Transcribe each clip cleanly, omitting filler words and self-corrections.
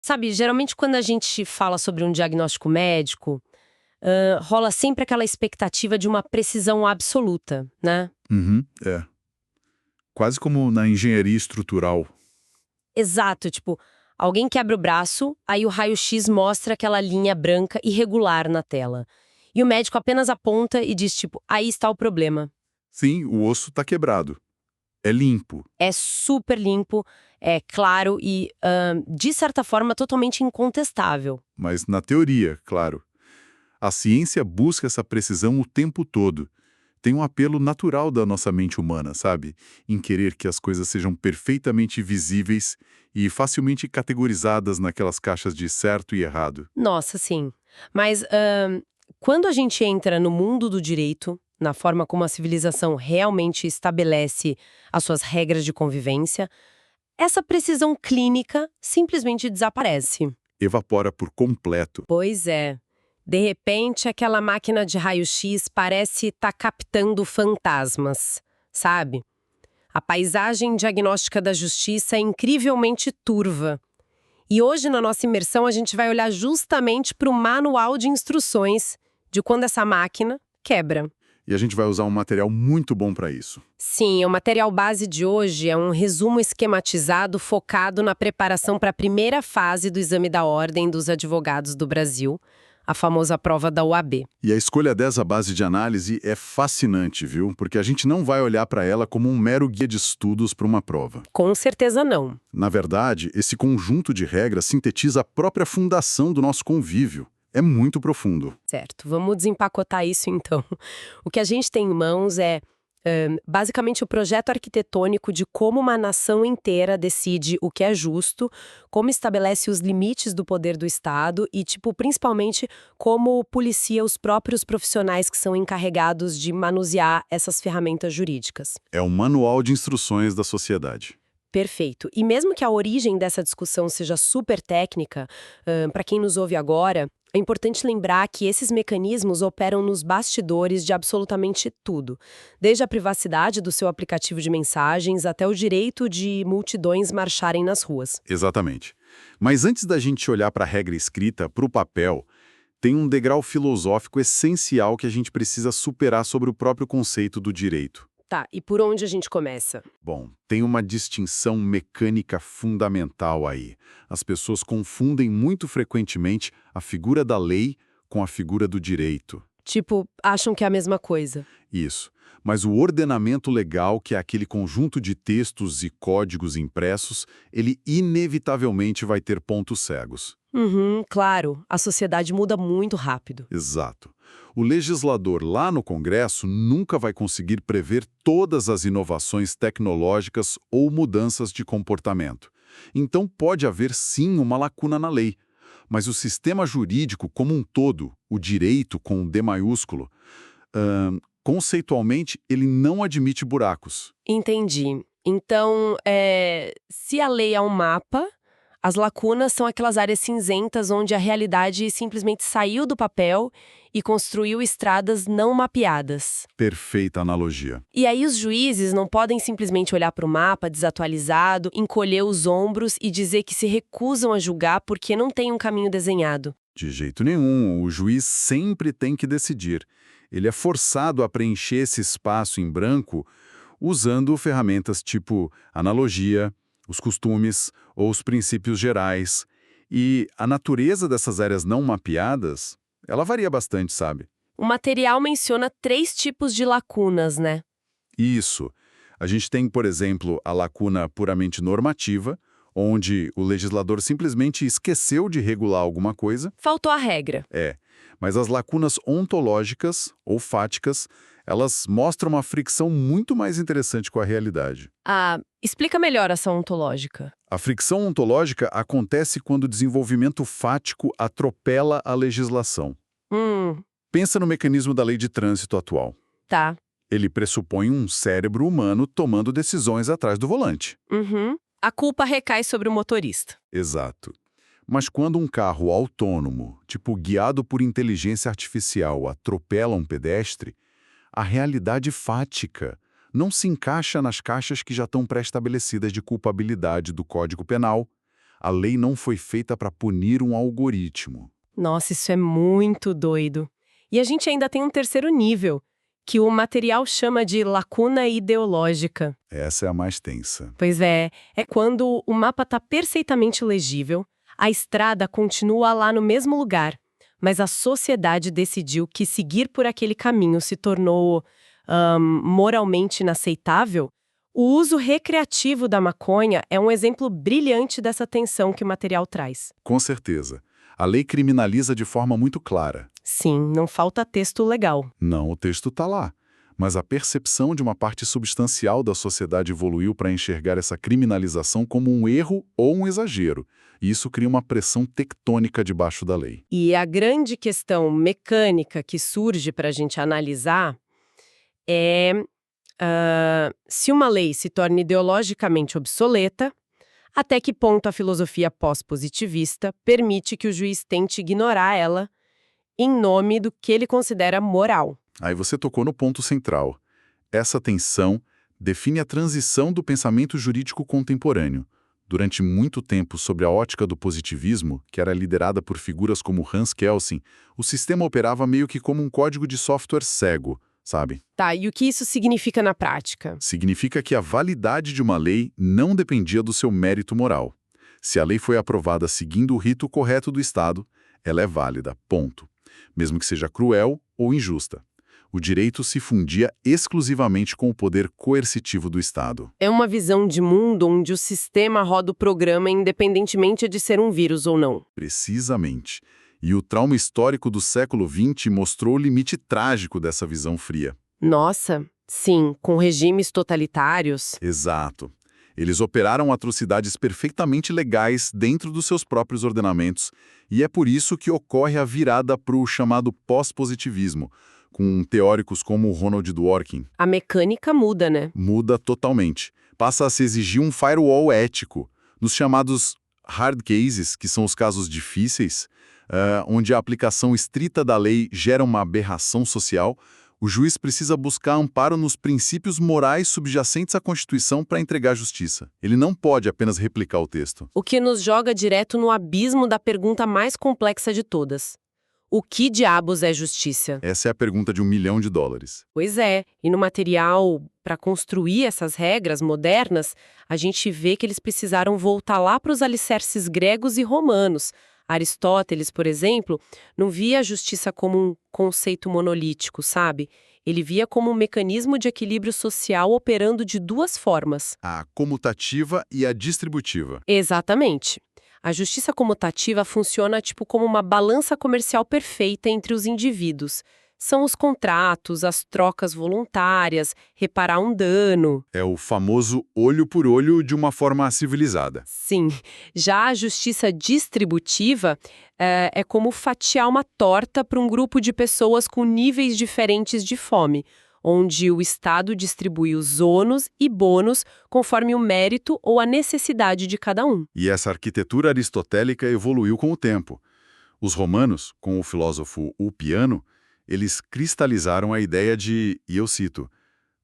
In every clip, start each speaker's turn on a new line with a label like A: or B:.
A: Sabe, geralmente quando a gente fala sobre um diagnóstico médico, rola sempre aquela expectativa de uma precisão absoluta, né?
B: Uhum, é. Quase como na engenharia estrutural.
A: Exato, tipo, alguém quebra o braço, aí o raio-x mostra aquela linha branca irregular na tela. E o médico apenas aponta e diz, tipo, aí está o problema.
B: Sim, o osso está quebrado. É limpo,
A: É super limpo, é claro e, de certa forma, totalmente incontestável.
B: mas na teoria, claro. A ciência busca essa precisão o tempo todo. Tem um apelo natural da nossa mente humana, sabe? Em querer que as coisas sejam perfeitamente visíveis e facilmente categorizadas naquelas caixas de certo e errado.
A: Nossa, sim. Mas quando a gente entra no mundo do direito, na forma como a civilização realmente estabelece as suas regras de convivência, essa precisão clínica simplesmente desaparece.
B: Evapora por completo.
A: Pois é. De repente, aquela máquina de raio-x parece estar captando fantasmas, sabe? A paisagem diagnóstica da justiça é incrivelmente turva. E hoje, na nossa imersão, a gente vai olhar justamente para o manual de instruções de quando essa máquina quebra.
B: E a gente vai usar um material muito bom para isso.
A: Sim, o material base de hoje é um resumo esquematizado focado na preparação para a primeira fase do exame da Ordem dos Advogados do Brasil, a famosa prova da OAB.
B: E a escolha dessa base de análise é fascinante, viu? Porque a gente não vai olhar para ela como um mero guia de estudos para uma prova.
A: Com certeza não.
B: Na verdade, esse conjunto de regras sintetiza a própria fundação do nosso convívio. É muito profundo.
A: Certo, vamos desempacotar isso então. O que a gente tem em mãos é, basicamente, o projeto arquitetônico de como uma nação inteira decide o que é justo, como estabelece os limites do poder do Estado e, tipo, principalmente, como policia os próprios profissionais que são encarregados de manusear essas ferramentas jurídicas.
B: É um manual de instruções da sociedade.
A: Perfeito. E mesmo que a origem dessa discussão seja super técnica, para quem nos ouve agora, é importante lembrar que esses mecanismos operam nos bastidores de absolutamente tudo, desde a privacidade do seu aplicativo de mensagens até o direito de multidões marcharem nas ruas.
B: Exatamente. Mas antes da gente olhar para a regra escrita, para o papel, tem um degrau filosófico essencial que a gente precisa superar sobre o próprio conceito do direito.
A: Tá, e por onde a gente começa?
B: Bom, tem uma distinção mecânica fundamental aí. As pessoas confundem muito frequentemente a figura da lei com a figura do direito.
A: Tipo, acham que é a mesma coisa.
B: Isso. Mas o ordenamento legal, que é aquele conjunto de textos e códigos impressos, ele inevitavelmente vai ter pontos cegos.
A: Uhum, claro, a sociedade muda muito rápido.
B: Exato. O legislador lá no Congresso nunca vai conseguir prever todas as inovações tecnológicas ou mudanças de comportamento. Então pode haver sim uma lacuna na lei. Mas o sistema jurídico como um todo, o direito com D maiúsculo, conceitualmente ele não admite buracos.
A: Entendi. Então, se a lei é um mapa, as lacunas são aquelas áreas cinzentas onde a realidade simplesmente saiu do papel e construiu estradas não mapeadas.
B: Perfeita analogia.
A: E aí os juízes não podem simplesmente olhar para o mapa desatualizado, encolher os ombros e dizer que se recusam a julgar porque não tem um caminho desenhado.
B: De jeito nenhum, o juiz sempre tem que decidir. Ele é forçado a preencher esse espaço em branco usando ferramentas tipo analogia, os costumes ou os princípios gerais. E a natureza dessas áreas não mapeadas, ela varia bastante, sabe?
A: O material menciona 3 tipos de lacunas, né?
B: Isso. A gente tem, por exemplo, a lacuna puramente normativa, onde o legislador simplesmente esqueceu de regular alguma coisa.
A: Faltou a regra.
B: Mas as lacunas ontológicas ou fáticas, elas mostram uma fricção muito mais interessante com a realidade.
A: Explica melhor essa ontológica.
B: A fricção ontológica acontece quando o desenvolvimento fático atropela a legislação. Pensa no mecanismo da lei de trânsito atual.
A: Tá.
B: Ele pressupõe um cérebro humano tomando decisões atrás do volante.
A: A culpa recai sobre o motorista.
B: Exato. Mas quando um carro autônomo, tipo guiado por inteligência artificial, atropela um pedestre, a realidade fática não se encaixa nas caixas que já estão pré-estabelecidas de culpabilidade do Código Penal. A lei não foi feita para punir um algoritmo.
A: Nossa, isso é muito doido. E a gente ainda tem um terceiro nível, que o material chama de lacuna ideológica.
B: Essa é a mais tensa.
A: Pois é quando o mapa está perfeitamente legível, a estrada continua lá no mesmo lugar, mas a sociedade decidiu que seguir por aquele caminho se tornou moralmente inaceitável. O uso recreativo da maconha é um exemplo brilhante dessa tensão que o material traz.
B: Com certeza. A lei criminaliza de forma muito clara.
A: Sim, não falta texto legal.
B: Não, o texto está lá. Mas a percepção de uma parte substancial da sociedade evoluiu para enxergar essa criminalização como um erro ou um exagero. E isso cria uma pressão tectônica debaixo da lei.
A: E a grande questão mecânica que surge para a gente analisar é se uma lei se torna ideologicamente obsoleta, até que ponto a filosofia pós-positivista permite que o juiz tente ignorar ela em nome do que ele considera moral.
B: Aí você tocou no ponto central. Essa tensão define a transição do pensamento jurídico contemporâneo. Durante muito tempo, sob a ótica do positivismo, que era liderada por figuras como Hans Kelsen, o sistema operava meio que como um código de software cego, sabe?
A: Tá, e o que isso significa na prática?
B: Significa que a validade de uma lei não dependia do seu mérito moral. Se a lei foi aprovada seguindo o rito correto do Estado, ela é válida, ponto. Mesmo que seja cruel ou injusta. O direito se fundia exclusivamente com o poder coercitivo do Estado.
A: É uma visão de mundo onde o sistema roda o programa independentemente de ser um vírus ou não.
B: Precisamente. E o trauma histórico do século XX mostrou o limite trágico dessa visão fria.
A: Nossa, sim, com regimes totalitários.
B: Exato. Eles operaram atrocidades perfeitamente legais dentro dos seus próprios ordenamentos, e é por isso que ocorre a virada para o chamado pós-positivismo, com teóricos como Ronald Dworkin.
A: A mecânica muda, né?
B: Muda totalmente. Passa a se exigir um firewall ético. Nos chamados hard cases, que são os casos difíceis, onde a aplicação estrita da lei gera uma aberração social, o juiz precisa buscar amparo nos princípios morais subjacentes à Constituição para entregar justiça. Ele não pode apenas replicar o texto.
A: O que nos joga direto no abismo da pergunta mais complexa de todas. O que diabos é justiça?
B: Essa é a pergunta de $1 milhão.
A: Pois é, e no material, para construir essas regras modernas, a gente vê que eles precisaram voltar lá para os alicerces gregos e romanos. Aristóteles, por exemplo, não via a justiça como um conceito monolítico, sabe? Ele via como um mecanismo de equilíbrio social operando de duas formas.
B: A comutativa e a distributiva.
A: Exatamente. A justiça comutativa funciona tipo como uma balança comercial perfeita entre os indivíduos. São os contratos, as trocas voluntárias, reparar um dano.
B: É o famoso olho por olho de uma forma civilizada.
A: Sim. Já a justiça distributiva é como fatiar uma torta para um grupo de pessoas com níveis diferentes de fome, onde o Estado distribui os ônus e bônus conforme o mérito ou a necessidade de cada um.
B: E essa arquitetura aristotélica evoluiu com o tempo. Os romanos, com o filósofo Ulpiano, eles cristalizaram a ideia de, e eu cito,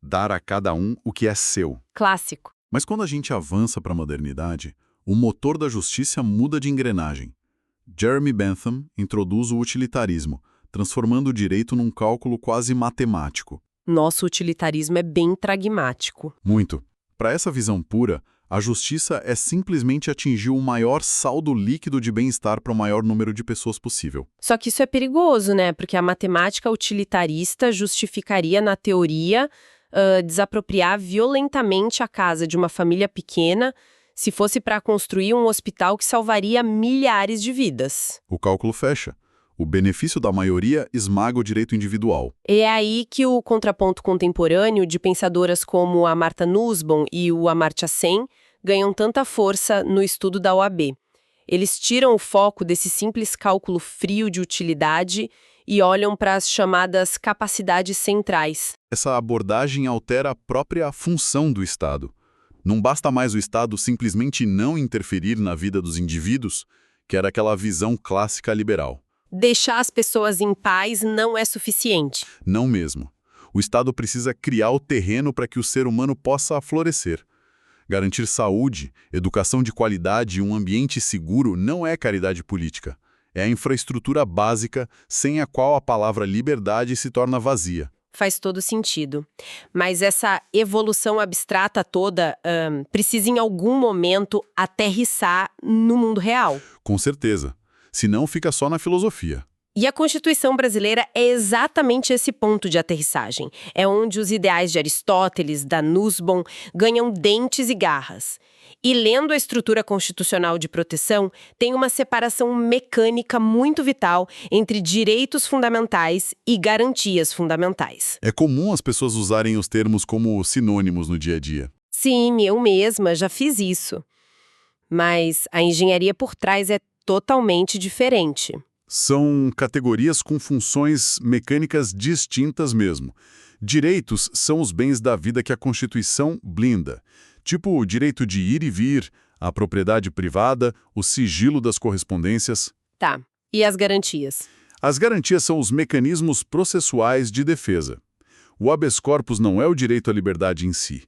B: dar a cada um o que é seu.
A: Clássico.
B: Mas quando a gente avança para a modernidade, o motor da justiça muda de engrenagem. Jeremy Bentham introduz o utilitarismo, transformando o direito num cálculo quase matemático.
A: Nosso utilitarismo é bem pragmático.
B: Muito. Para essa visão pura, a justiça é simplesmente atingir o maior saldo líquido de bem-estar para o maior número de pessoas possível.
A: Só que isso é perigoso, né? Porque a matemática utilitarista justificaria, na teoria, desapropriar violentamente a casa de uma família pequena se fosse para construir um hospital que salvaria milhares de vidas.
B: O cálculo fecha. O benefício da maioria esmaga o direito individual.
A: É aí que o contraponto contemporâneo de pensadoras como a Martha Nussbaum e o Amartya Sen ganham tanta força no estudo da OAB. Eles tiram o foco desse simples cálculo frio de utilidade e olham para as chamadas capacidades centrais.
B: Essa abordagem altera a própria função do Estado. Não basta mais o Estado simplesmente não interferir na vida dos indivíduos, que era aquela visão clássica liberal.
A: Deixar as pessoas em paz não é suficiente.
B: Não mesmo. O Estado precisa criar o terreno para que o ser humano possa florescer. Garantir saúde, educação de qualidade e um ambiente seguro não é caridade política. É a infraestrutura básica sem a qual a palavra liberdade se torna vazia.
A: Faz todo sentido. Mas essa evolução abstrata toda precisa em algum momento aterrissar no mundo real.
B: Com certeza. Senão fica só na filosofia.
A: E a Constituição brasileira é exatamente esse ponto de aterrissagem. É onde os ideais de Aristóteles, da Nussbaum, ganham dentes e garras. E lendo a estrutura constitucional de proteção, tem uma separação mecânica muito vital entre direitos fundamentais e garantias fundamentais.
B: É comum as pessoas usarem os termos como sinônimos no dia a dia.
A: Sim, eu mesma já fiz isso. Mas a engenharia por trás é totalmente diferente.
B: São categorias com funções mecânicas distintas mesmo. Direitos são os bens da vida que a Constituição blinda, tipo o direito de ir e vir, a propriedade privada, o sigilo das correspondências.
A: Tá. E as garantias?
B: As garantias são os mecanismos processuais de defesa. O habeas corpus não é o direito à liberdade em si.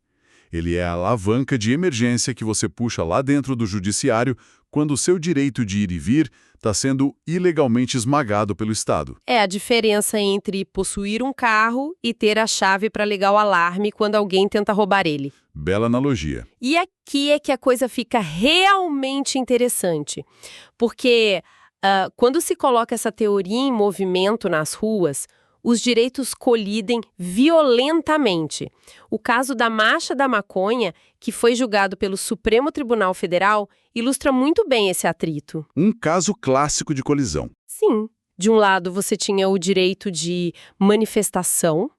B: Ele é a alavanca de emergência que você puxa lá dentro do judiciário quando o seu direito de ir e vir está sendo ilegalmente esmagado pelo Estado.
A: É a diferença entre possuir um carro e ter a chave para ligar o alarme quando alguém tenta roubar ele.
B: Bela analogia.
A: E aqui é que a coisa fica realmente interessante. Porque quando se coloca essa teoria em movimento nas ruas, os direitos colidem violentamente. O caso da Marcha da Maconha, que foi julgado pelo Supremo Tribunal Federal, ilustra muito bem esse atrito.
B: Um caso clássico de colisão.
A: Sim. De um lado, você tinha o direito de manifestação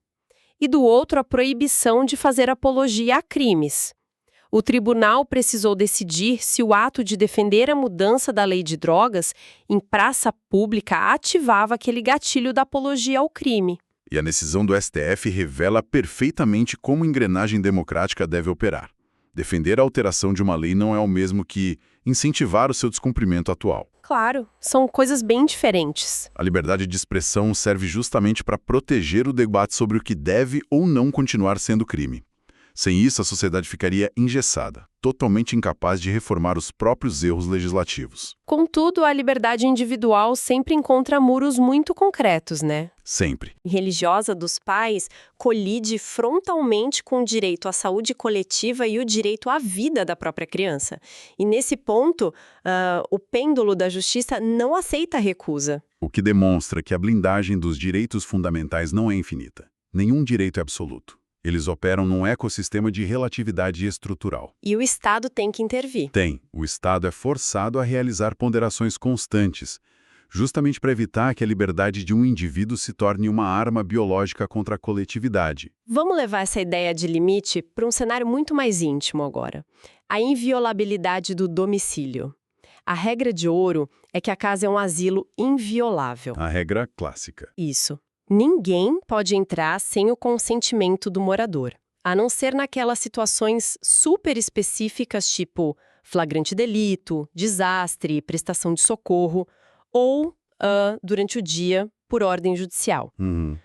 A: e do outro, a proibição de fazer apologia a crimes. O tribunal precisou decidir se o ato de defender a mudança da lei de drogas em praça pública ativava aquele gatilho da apologia ao crime.
B: E a decisão do STF revela perfeitamente como a engrenagem democrática deve operar. Defender a alteração de uma lei não é o mesmo que incentivar o seu descumprimento atual.
A: Claro, são coisas bem diferentes.
B: A liberdade de expressão serve justamente para proteger o debate sobre o que deve ou não continuar sendo crime. Sem isso, a sociedade ficaria engessada, totalmente incapaz de reformar os próprios erros legislativos.
A: Contudo, a liberdade individual sempre encontra muros muito concretos, né?
B: Sempre.
A: A religiosa dos pais colide frontalmente com o direito à saúde coletiva e o direito à vida da própria criança. E nesse ponto, o pêndulo da justiça não aceita a recusa.
B: O que demonstra que a blindagem dos direitos fundamentais não é infinita. Nenhum direito é absoluto. Eles operam num ecossistema de relatividade estrutural.
A: E o Estado tem que intervir.
B: Tem. O Estado é forçado a realizar ponderações constantes, justamente para evitar que a liberdade de um indivíduo se torne uma arma biológica contra a coletividade.
A: Vamos levar essa ideia de limite para um cenário muito mais íntimo agora. A inviolabilidade do domicílio. A regra de ouro é que a casa é um asilo inviolável.
B: A regra clássica.
A: Isso. Ninguém pode entrar sem o consentimento do morador, a não ser naquelas situações super específicas, tipo flagrante delito, desastre, prestação de socorro, ou durante o dia, por ordem judicial.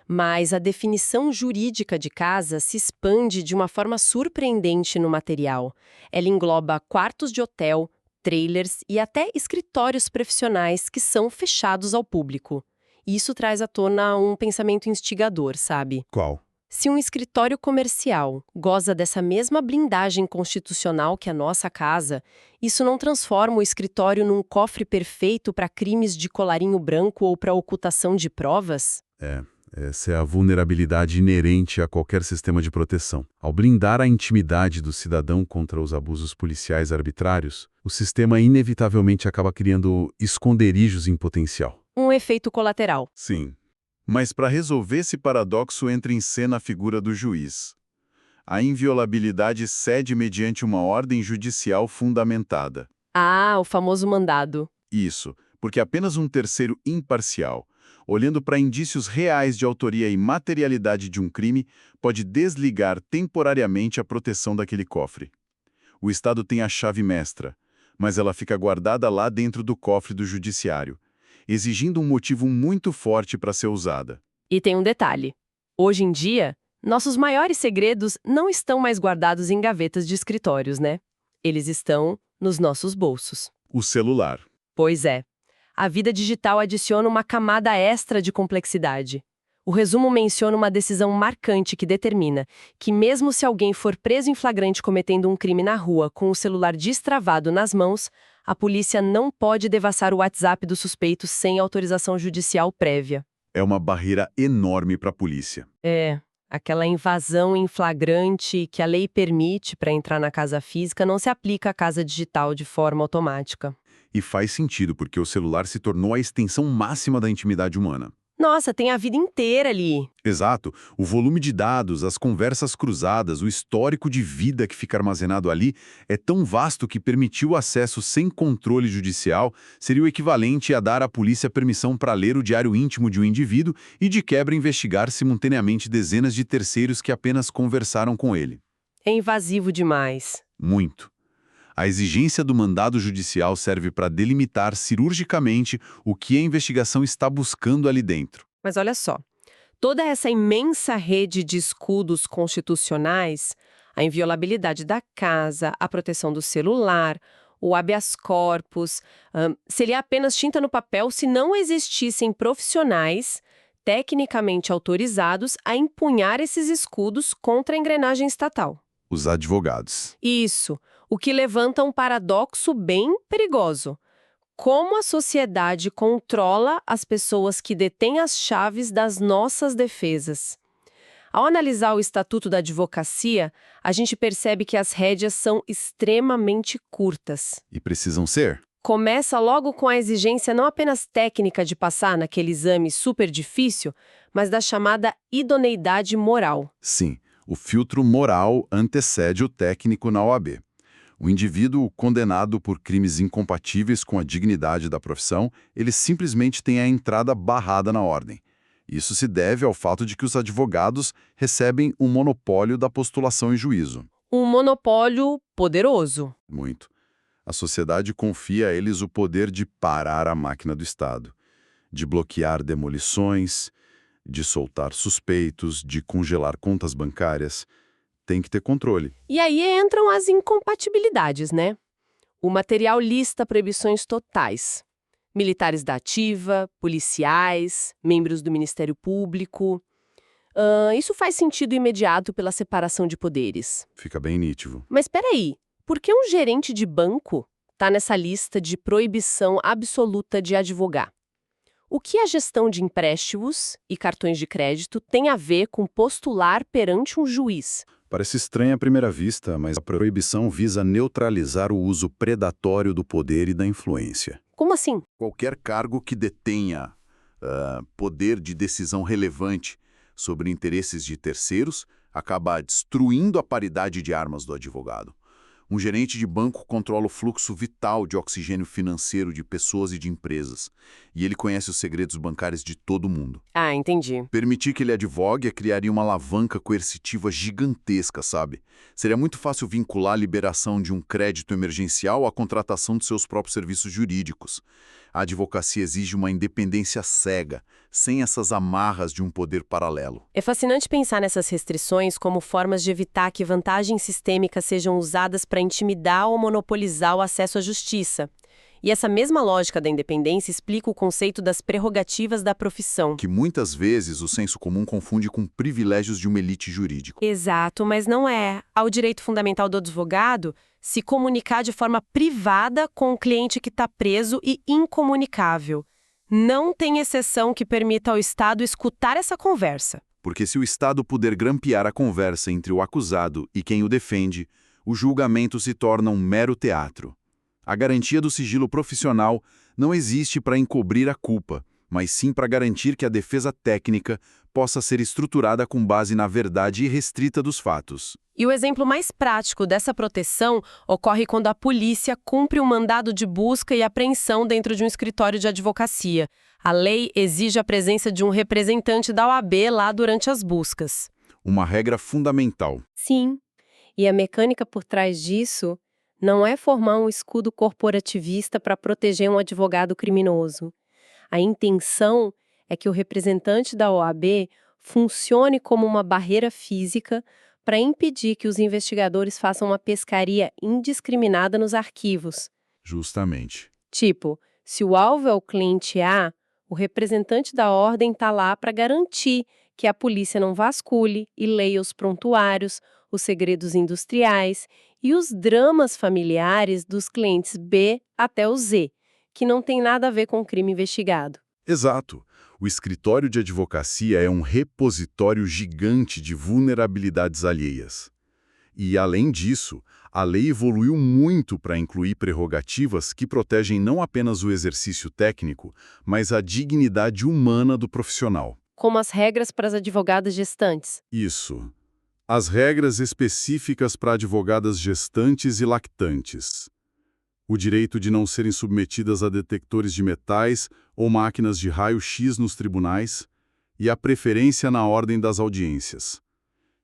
A: Mas a definição jurídica de casa se expande de uma forma surpreendente no material. Ela engloba quartos de hotel, trailers e até escritórios profissionais que são fechados ao público. Isso traz à tona um pensamento instigador, sabe?
B: Qual?
A: Se um escritório comercial goza dessa mesma blindagem constitucional que a nossa casa, isso não transforma o escritório num cofre perfeito para crimes de colarinho branco ou para ocultação de provas?
B: Essa é a vulnerabilidade inerente a qualquer sistema de proteção. Ao blindar a intimidade do cidadão contra os abusos policiais arbitrários, o sistema inevitavelmente acaba criando esconderijos em potencial.
A: Um efeito colateral.
B: Sim. Mas para resolver esse paradoxo entra em cena a figura do juiz. A inviolabilidade cede mediante uma ordem judicial fundamentada.
A: Ah, o famoso mandado.
B: Isso, porque apenas um terceiro imparcial, olhando para indícios reais de autoria e materialidade de um crime, pode desligar temporariamente a proteção daquele cofre. O Estado tem a chave mestra, mas ela fica guardada lá dentro do cofre do judiciário, exigindo um motivo muito forte para ser usada.
A: E tem um detalhe. Hoje em dia, Nossos maiores segredos não estão mais guardados em gavetas de escritórios, né? Eles estão nos nossos bolsos.
B: O celular.
A: Pois é. A vida digital adiciona uma camada extra de complexidade. O resumo menciona uma decisão marcante que determina que, mesmo se alguém for preso em flagrante cometendo um crime na rua com o celular destravado nas mãos, a polícia não pode devassar o WhatsApp do suspeito sem autorização judicial prévia.
B: É uma barreira enorme para a polícia.
A: É, aquela invasão em flagrante que a lei permite para entrar na casa física não se aplica à casa digital de forma automática.
B: E faz sentido, porque o celular se tornou a extensão máxima da intimidade humana.
A: Nossa, tem a vida inteira ali.
B: Exato. O volume de dados, as conversas cruzadas, o histórico de vida que fica armazenado ali é tão vasto que permitir o acesso sem controle judicial seria o equivalente a dar à polícia permissão para ler o diário íntimo de um indivíduo e, de quebra, investigar simultaneamente dezenas de terceiros que apenas conversaram com ele.
A: É invasivo demais.
B: Muito. A exigência do mandado judicial serve para delimitar cirurgicamente o que a investigação está buscando ali dentro.
A: Mas olha só, toda essa imensa rede de escudos constitucionais, a inviolabilidade da casa, a proteção do celular, o habeas corpus, seria apenas tinta no papel se não existissem profissionais tecnicamente autorizados a empunhar esses escudos contra a engrenagem estatal.
B: Os advogados.
A: Isso, o que levanta um paradoxo bem perigoso. Como a sociedade controla as pessoas que detêm as chaves das nossas defesas? Ao analisar o Estatuto da Advocacia, a gente percebe que as rédeas são extremamente curtas.
B: E precisam ser?
A: Começa logo com a exigência não apenas técnica de passar naquele exame super difícil, mas da chamada idoneidade moral.
B: Sim, o filtro moral antecede o técnico na OAB. O indivíduo condenado por crimes incompatíveis com a dignidade da profissão, ele simplesmente tem a entrada barrada na ordem. Isso se deve ao fato de que os advogados recebem um monopólio da postulação em juízo.
A: Um monopólio poderoso.
B: Muito. A sociedade confia a eles o poder de parar a máquina do Estado, de bloquear demolições, de soltar suspeitos, de congelar contas bancárias. Tem que ter controle.
A: E aí entram as incompatibilidades, né? O material lista proibições totais. Militares da ativa, policiais, membros do Ministério Público. Isso faz sentido imediato pela separação de poderes.
B: Fica bem nítido.
A: Mas peraí, por que um gerente de banco está nessa lista de proibição absoluta de advogar? O que a gestão de empréstimos e cartões de crédito tem a ver com postular perante um juiz?
B: Parece estranho à primeira vista, mas a proibição visa neutralizar o uso predatório do poder e da influência.
A: Como assim?
B: Qualquer cargo que detenha poder de decisão relevante sobre interesses de terceiros acaba destruindo a paridade de armas do advogado. Um gerente de banco controla o fluxo vital de oxigênio financeiro de pessoas e de empresas. E ele conhece os segredos bancários de todo mundo.
A: Ah, entendi.
B: Permitir que ele advogue criaria uma alavanca coercitiva gigantesca, sabe? Seria muito fácil vincular a liberação de um crédito emergencial à contratação de seus próprios serviços jurídicos. A advocacia exige uma independência cega, sem essas amarras de um poder paralelo.
A: É fascinante pensar nessas restrições como formas de evitar que vantagens sistêmicas sejam usadas para intimidar ou monopolizar o acesso à justiça. E essa mesma lógica da independência explica o conceito das prerrogativas da profissão.
B: Que muitas vezes o senso comum confunde com privilégios de uma elite jurídica.
A: Exato, mas não é. Ao direito fundamental do advogado se comunicar de forma privada com o cliente que está preso e incomunicável. Não tem exceção que permita ao Estado escutar essa conversa.
B: Porque se o Estado puder grampear a conversa entre o acusado e quem o defende, o julgamento se torna um mero teatro. A garantia do sigilo profissional não existe para encobrir a culpa, mas sim para garantir que a defesa técnica possa ser estruturada com base na verdade irrestrita dos fatos.
A: E o exemplo mais prático dessa proteção ocorre quando a polícia cumpre um mandado de busca e apreensão dentro de um escritório de advocacia. A lei exige a presença de um representante da OAB lá durante as buscas.
B: Uma regra fundamental.
A: Sim, e a mecânica por trás disso não é formar um escudo corporativista para proteger um advogado criminoso. A intenção é que o representante da OAB funcione como uma barreira física para impedir que os investigadores façam uma pescaria indiscriminada nos arquivos.
B: Justamente.
A: Tipo, se o alvo é o cliente A, o representante da ordem está lá para garantir que a polícia não vasculhe e leia os prontuários, os segredos industriais e os dramas familiares dos clientes B até o Z, que não tem nada a ver com o crime investigado.
B: Exato. O escritório de advocacia é um repositório gigante de vulnerabilidades alheias. E, além disso, a lei evoluiu muito para incluir prerrogativas que protegem não apenas o exercício técnico, mas a dignidade humana do profissional.
A: Como as regras para as advogadas gestantes.
B: Isso. As regras específicas para advogadas gestantes e lactantes. O direito de não serem submetidas a detectores de metais ou máquinas de raio-x nos tribunais e a preferência na ordem das audiências.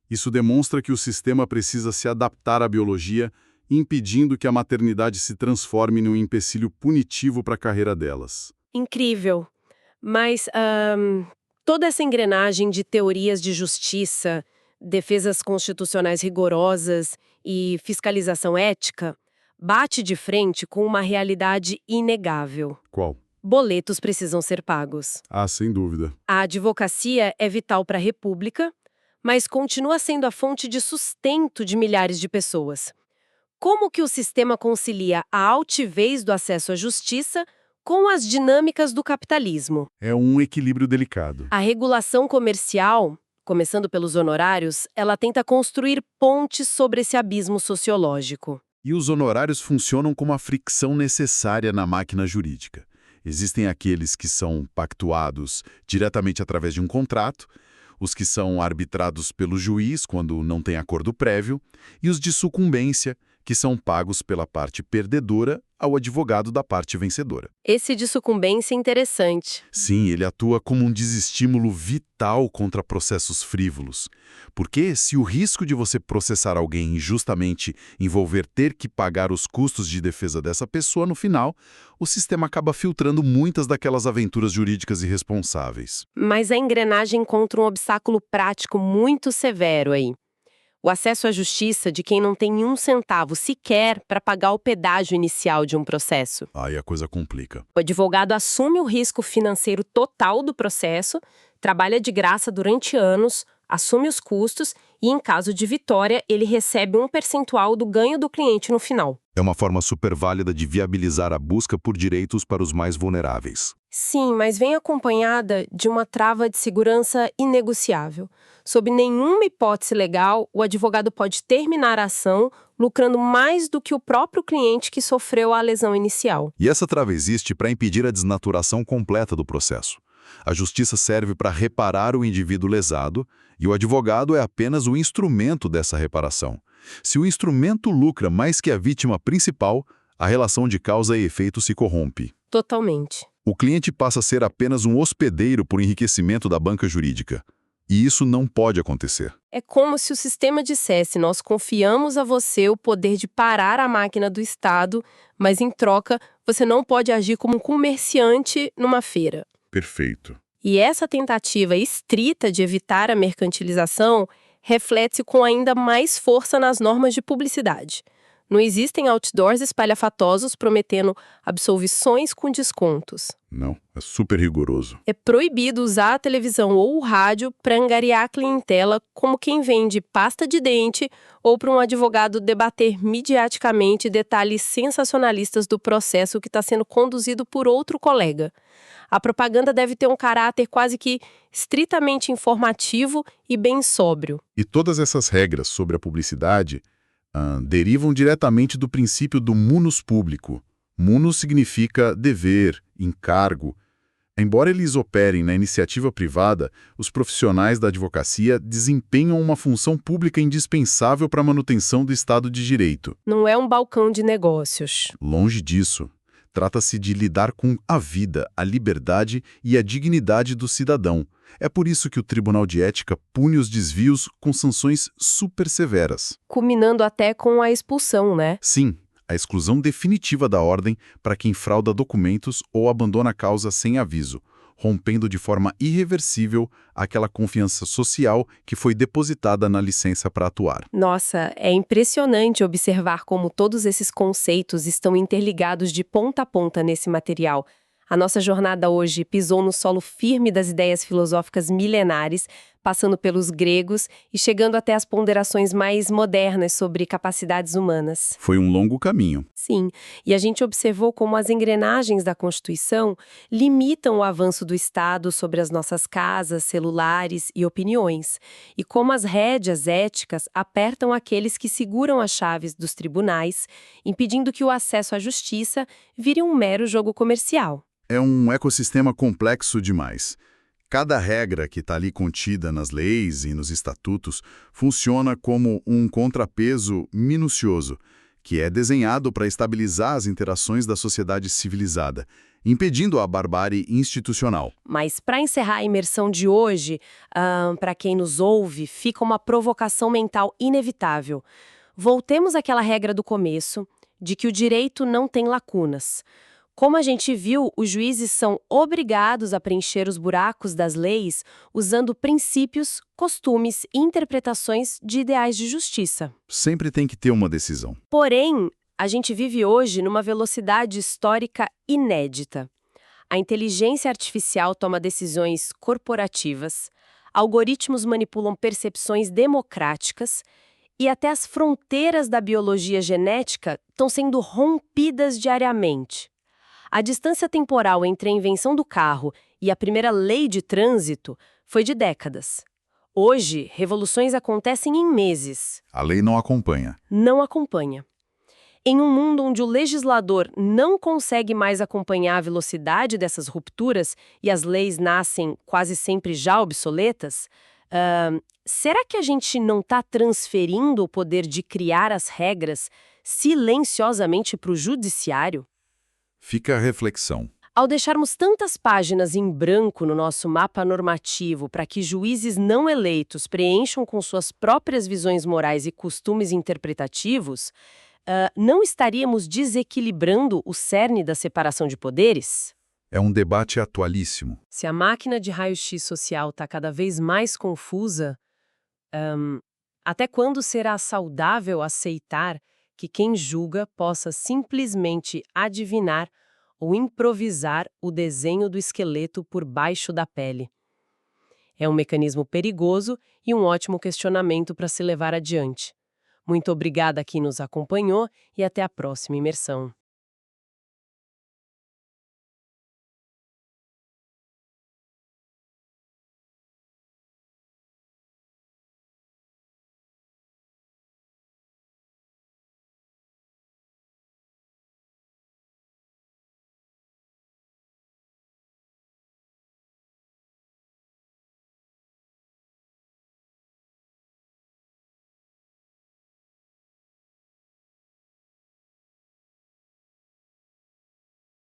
B: Isso demonstra que o sistema precisa se adaptar à biologia, impedindo que a maternidade se transforme num empecilho punitivo para a carreira delas.
A: Incrível. Mas toda essa engrenagem de teorias de justiça, defesas constitucionais rigorosas e fiscalização ética bate de frente com uma realidade inegável.
B: Qual?
A: Boletos precisam ser pagos.
B: Ah, sem dúvida.
A: A advocacia é vital para a República, mas continua sendo a fonte de sustento de milhares de pessoas. Como que o sistema concilia a altivez do acesso à justiça com as dinâmicas do capitalismo?
B: É um equilíbrio delicado.
A: A regulação comercial, começando pelos honorários, ela tenta construir pontes sobre esse abismo sociológico.
B: E os honorários funcionam como a fricção necessária na máquina jurídica. Existem aqueles que são pactuados diretamente através de um contrato, os que são arbitrados pelo juiz quando não tem acordo prévio, e os de sucumbência, que são pagos pela parte perdedora ao advogado da parte vencedora.
A: Esse de sucumbência é interessante.
B: Sim, ele atua como um desestímulo vital contra processos frívolos. Porque se o risco de você processar alguém injustamente envolver ter que pagar os custos de defesa dessa pessoa no final, o sistema acaba filtrando muitas daquelas aventuras jurídicas irresponsáveis.
A: Mas a engrenagem encontra um obstáculo prático muito severo aí. O acesso à justiça de quem não tem um centavo sequer para pagar o pedágio inicial de um processo.
B: Aí a coisa complica.
A: O advogado assume o risco financeiro total do processo, trabalha de graça durante anos, assume os custos e, em caso de vitória, ele recebe um percentual do ganho do cliente no final.
B: É uma forma super válida de viabilizar a busca por direitos para os mais vulneráveis.
A: Sim, mas vem acompanhada de uma trava de segurança inegociável. Sob nenhuma hipótese legal, o advogado pode terminar a ação lucrando mais do que o próprio cliente que sofreu a lesão inicial.
B: E essa trava existe para impedir a desnaturação completa do processo. A justiça serve para reparar o indivíduo lesado e o advogado é apenas o instrumento dessa reparação. Se o instrumento lucra mais que a vítima principal, a relação de causa e efeito se corrompe.
A: Totalmente.
B: O cliente passa a ser apenas um hospedeiro por enriquecimento da banca jurídica. E isso não pode acontecer.
A: É como se o sistema dissesse: nós confiamos a você o poder de parar a máquina do Estado, mas em troca você não pode agir como um comerciante numa feira.
B: Perfeito.
A: E essa tentativa estrita de evitar a mercantilização reflete-se com ainda mais força nas normas de publicidade. Não existem outdoors espalhafatosos prometendo absolvições com descontos.
B: Não, é super rigoroso.
A: É proibido usar a televisão ou o rádio para angariar a clientela como quem vende pasta de dente ou para um advogado debater midiaticamente detalhes sensacionalistas do processo que está sendo conduzido por outro colega. A propaganda deve ter um caráter quase que estritamente informativo e bem sóbrio.
B: E todas essas regras sobre a publicidade derivam diretamente do princípio do munus público. Munus significa dever, encargo. Embora eles operem na iniciativa privada, os profissionais da advocacia desempenham uma função pública indispensável para a manutenção do Estado de Direito.
A: Não é um balcão de negócios.
B: Longe disso. Trata-se de lidar com a vida, a liberdade e a dignidade do cidadão. É por isso que o Tribunal de Ética pune os desvios com sanções super severas.
A: Culminando até com a expulsão, né?
B: Sim, a exclusão definitiva da ordem para quem frauda documentos ou abandona a causa sem aviso, rompendo de forma irreversível aquela confiança social que foi depositada na licença para atuar.
A: Nossa, é impressionante observar como todos esses conceitos estão interligados de ponta a ponta nesse material. A nossa jornada hoje pisou no solo firme das ideias filosóficas milenares, passando pelos gregos e chegando até as ponderações mais modernas sobre capacidades humanas.
B: Foi um longo caminho.
A: Sim, e a gente observou como as engrenagens da Constituição limitam o avanço do Estado sobre as nossas casas, celulares e opiniões, e como as rédeas éticas apertam aqueles que seguram as chaves dos tribunais, impedindo que o acesso à justiça vire um mero jogo comercial.
B: É um ecossistema complexo demais. Cada regra que está ali contida nas leis e nos estatutos funciona como um contrapeso minucioso, que é desenhado para estabilizar as interações da sociedade civilizada, impedindo a barbárie institucional.
A: Mas para encerrar a imersão de hoje, para quem nos ouve, fica uma provocação mental inevitável. Voltemos àquela regra do começo, de que o direito não tem lacunas. Como a gente viu, os juízes são obrigados a preencher os buracos das leis usando princípios, costumes e interpretações de ideais de justiça.
B: Sempre tem que ter uma decisão.
A: Porém, a gente vive hoje numa velocidade histórica inédita. A inteligência artificial toma decisões corporativas, algoritmos manipulam percepções democráticas e até as fronteiras da biologia genética estão sendo rompidas diariamente. A distância temporal entre a invenção do carro e a primeira lei de trânsito foi de décadas. Hoje, revoluções acontecem em meses.
B: A lei não acompanha.
A: Não acompanha. Em um mundo onde o legislador não consegue mais acompanhar a velocidade dessas rupturas e as leis nascem quase sempre já obsoletas, será que a gente não está transferindo o poder de criar as regras silenciosamente para o judiciário?
B: Fica a reflexão.
A: Ao deixarmos tantas páginas em branco no nosso mapa normativo para que juízes não eleitos preencham com suas próprias visões morais e costumes interpretativos, não estaríamos desequilibrando o cerne da separação de poderes?
B: É um debate atualíssimo.
A: Se a máquina de raio-x social está cada vez mais confusa, até quando será saudável aceitar que quem julga possa simplesmente adivinhar ou improvisar o desenho do esqueleto por baixo da pele? É um mecanismo perigoso e um ótimo questionamento para se levar adiante. Muito obrigada a quem nos acompanhou e até a próxima imersão.